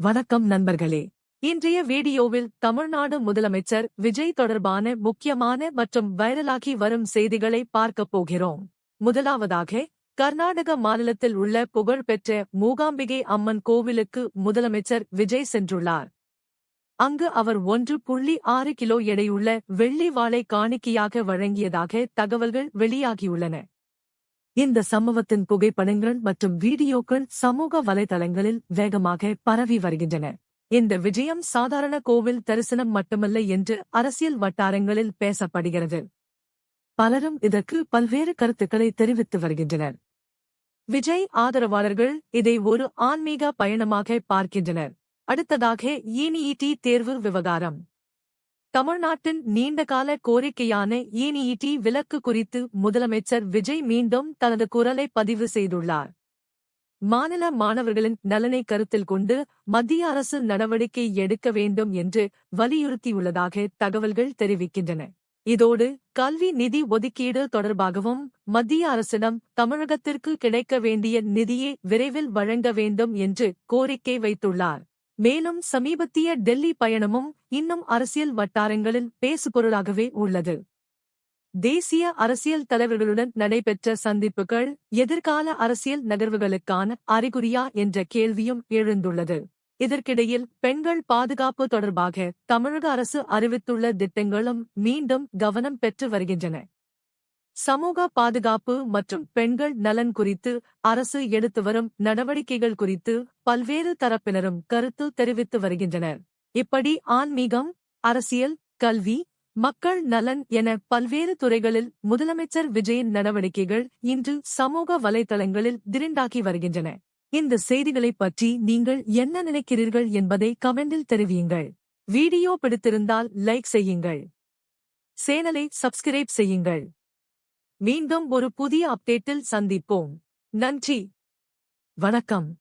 வணக்கம் நண்பர்களே. இன்றைய வீடியோவில் தமிழ்நாடு முதலமைச்சர் விஜய் தொடர்பான முக்கியமான மற்றும் வைரலாகி வரும் செய்திகளை பார்க்கப் போகிறோம். முதலாவதாக, கர்நாடக மாநிலத்தில் உள்ள புகழ்பெற்ற மூகாம்பிகை அம்மன் கோவிலுக்கு முதலமைச்சர் விஜய் சென்றுள்ளார். அங்கு அவர் 1.6 கிலோ எடையுள்ள வெள்ளி வாளை காணிக்கையாக வழங்கியதாக தகவல்கள் வெளியாகியுள்ளன. இந்த சம்பவத்தின் புகைப்படங்கள் மற்றும் வீடியோக்கள் சமூக வலைதளங்களில் வேகமாக பரவி வருகின்றன. இந்த விஜயம் சாதாரண கோவில் தரிசனம் மட்டுமல்ல என்று அரசியல் வட்டாரங்களில் பேசப்படுகிறது. பலரும் இதற்கு பல்வேறு கருத்துக்களை தெரிவித்து வருகின்றனர். விஜய் ஆதரவாளர்கள் இதை ஒரு ஆன்மீக பயணமாக பார்க்கின்றனர். அடுத்ததாக, ENET தேர்வு விவகாரம். தமிழ்நாட்டின் நீண்டகால கோரிக்கையான ENET விலக்கு குறித்து முதலமைச்சர் விஜய் மீண்டும் தனது குரலை பதிவு செய்துள்ளார். மாநில மாணவர்களின் நலனை கருத்தில் கொண்டு மத்திய அரசு நடவடிக்கை எடுக்க வேண்டும் என்று வலியுறுத்தியுள்ளதாக தகவல்கள் தெரிவிக்கின்றன. இதோடு, கல்வி நிதி ஒதுக்கீடு தொடர்பாகவும் மத்திய அரசிடம் தமிழகத்திற்கு கிடைக்க வேண்டிய நிதியை விரைவில் வழங்க வேண்டும் என்று கோரிக்கை வைத்துள்ளார். மேலும் சமீபத்திய டெல்லி பயணமும் இன்னும் அரசியல் வட்டாரங்களில் பேசுபொருளாகவே உள்ளது. தேசிய அரசியல் தலைவர்களுடன் நடைபெற்ற சந்திப்புகள் எதிர்கால அரசியல் நகர்வுகளுக்கான அறிகுறியா என்ற கேள்வியும் எழுந்துள்ளது. இதற்கிடையில் பெண்கள் பாதுகாப்பு தொடர்பாக தமிழக அரசு அறிவித்துள்ள திட்டங்களும் மீண்டும் கவனம் பெற்று வருகின்றன. சமூக பாதுகாப்பு மற்றும் பெண்கள் நலன் குறித்து அரசு எடுத்து வரும் நடவடிக்கைகள் குறித்து பல்வேறு தரப்பினரும் கருத்து தெரிவித்து வருகின்றனர். இப்படி ஆன்மீகம், அரசியல், கல்வி, மக்கள் நலன் என பல்வேறு துறைகளில் முதலமைச்சர் விஜயின் நடவடிக்கைகள் இன்று சமூக வலைதளங்களில் திரண்டாகி வருகின்றன. இந்த செய்திகளைப் பற்றி நீங்கள் என்ன நினைக்கிறீர்கள் என்பதை கமெண்டில் தெரிவியுங்கள். வீடியோ பிடித்திருந்தால் லைக் செய்யுங்கள். சேனலை சப்ஸ்கிரைப் செய்யுங்கள். மீண்டும் ஒரு புதிய அப்டேட்டில் சந்திப்போம். நன்றி. வணக்கம்.